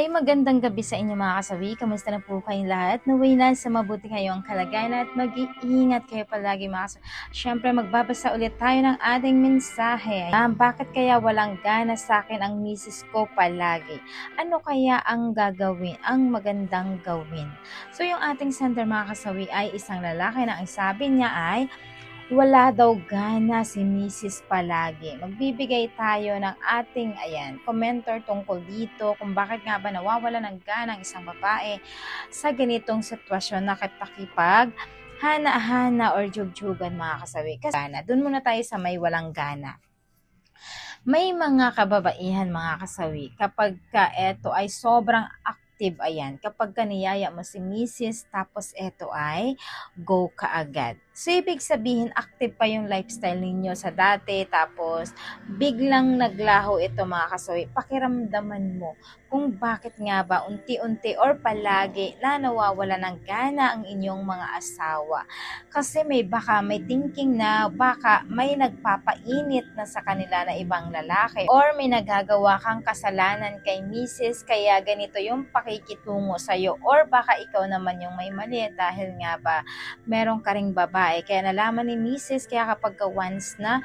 Ay magandang gabi sa inyo mga kasawi. Kamusta na po kayong lahat? Naway na sa mabuti kayong kalagayan at mag-iingat kayo palagi mga kasawi. Siyempre magbabasa ulit tayo ng ating mensahe. Bakit kaya walang gana sa akin ang misis ko palagi? Ano kaya ang gagawin? Ang magandang gawin? So yung ating sender mga kasawi ay isang lalaki na ang sabi niya ay wala daw gana si Mrs. palagi. Magbibigay tayo ng ating commenter tungkol dito kung bakit nga ba nawawala ng gana ang isang babae sa ganitong sitwasyon na kapakipag hana-hana or jug-jugan mga kasawi. Kasi doon muna tayo sa may walang gana. May mga kababaihan mga kasawi kapag ka eto ay sobrang active kapag kaniyaya mo si Mrs. tapos eto ay go ka agad. So, ibig sabihin, active pa yung lifestyle ninyo sa dati, tapos biglang naglaho ito mga kasawi. Pakiramdaman mo kung bakit nga ba unti-unti or palagi na nawawala ng gana ang inyong mga asawa. Kasi baka may thinking na baka may nagpapainit na sa kanila na ibang lalaki or may nagagawa kang kasalanan kay Mrs. kaya ganito yung pakikitungo sa'yo or baka ikaw naman yung may mali dahil nga ba meron ka ring babae. Kaya nalaman ni Mrs. kaya kapag once na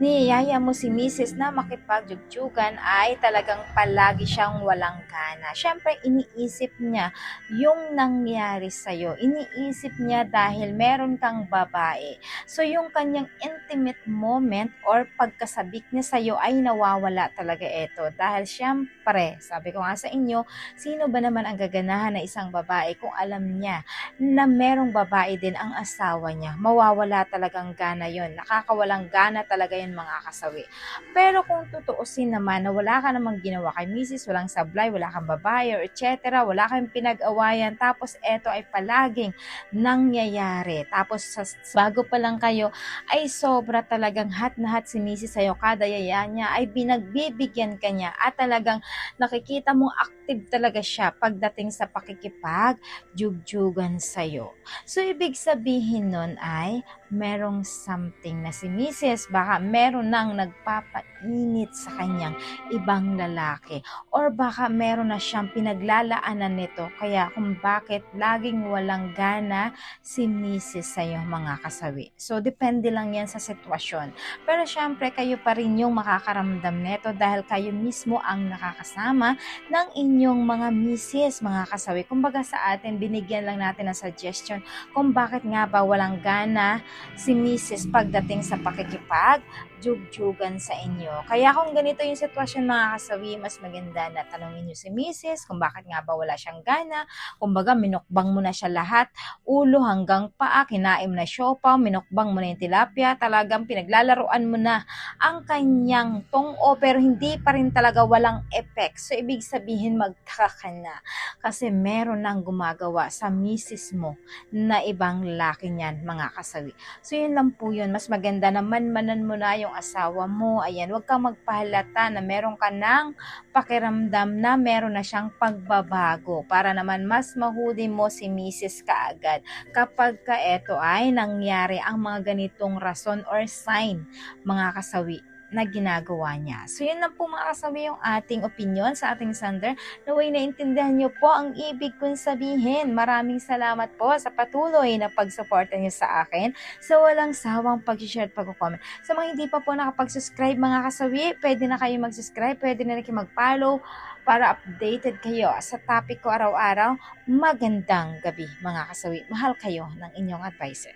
niyayaya mo si Mrs. na makipagjugjugan ay talagang palagi siyang walang gana. Siyempre iniisip niya yung nangyari sa'yo. Iniisip niya dahil meron kang babae. So yung kanyang intimate moment or pagkasabik niya sa'yo ay nawawala talaga ito. Dahil siyempre, sabi ko nga sa inyo, sino ba naman ang gaganahan na isang babae kung alam niya na merong babae din ang asawa niya? Mawawala talagang gana yon. Nakakawalang gana talaga yun mga kasawi. Pero kung tutuusin naman na wala ka namang ginawa kay Mrs., walang sablay, wala kang babae or etc., wala kang pinag-awayan, tapos eto ay palaging nangyayari. Tapos bago pa lang kayo ay sobra talagang hot na hot si Mrs. sa'yo, kada yaya niya ay binagbibigyan ka niya at talagang nakikita mong active talaga siya pagdating sa pakikipag-jugjugan sa'yo. So, ibig sabihin nun ay merong something na si Mrs. Baka meron nang nagpapainit sa kanyang ibang lalaki or baka meron na siyang pinaglalaanan nito kaya kung bakit laging walang gana si Mrs. sa'yo mga kasawi. So, depende lang yan sa sitwasyon. Pero syempre, kayo pa rin yung makakaramdam nito dahil kayo mismo ang nakakasama ng inyong mga misis, mga kasawi. Kumbaga sa atin, binigyan lang natin ng suggestion kung bakit nga ba walang gana si Mrs. pagdating sa pakikipag-jugjugan sa inyo. Kaya kung ganito yung sitwasyon mga kasawi, mas maganda na tanongin nyo si Mrs. kung bakit nga ba wala siyang gana. Kumbaga, minukbang mo na siya lahat, ulo hanggang paa, kinain mo na siopaw, minukbang mo na yung tilapia, talagang pinaglalaruan mo na ang kanyang tong-o pero hindi pa rin talaga walang effect. So, ibig sabihin magtaka ka na kasi meron nang gumagawa sa misis mo na ibang lalaki niyan mga kasawi. So, yun lang po yun. Mas maganda na manmanan mo na yung asawa mo. Ayan, huwag kang magpahalata na meron ka ng pakiramdam na meron na siyang pagbabago para naman mas mahuli mo si misis kaagad kapag ka eto ay nangyari ang mga ganitong rason or sign mga kasawi na ginagawa niya. So, yun lang po mga kasawi yung ating opinion sa ating sender. Naway naintindihan niyo po ang ibig kong sabihin. Maraming salamat po sa patuloy na pagsuporta niyo sa akin sa walang sawang pag-share at pag-comment. Sa mga hindi pa po nakapag-subscribe mga kasawi, pwede na kayo mag-subscribe, pwede na kayo mag-follow para updated kayo sa topic ko araw-araw. Magandang gabi mga kasawi. Mahal kayo ng inyong advisor.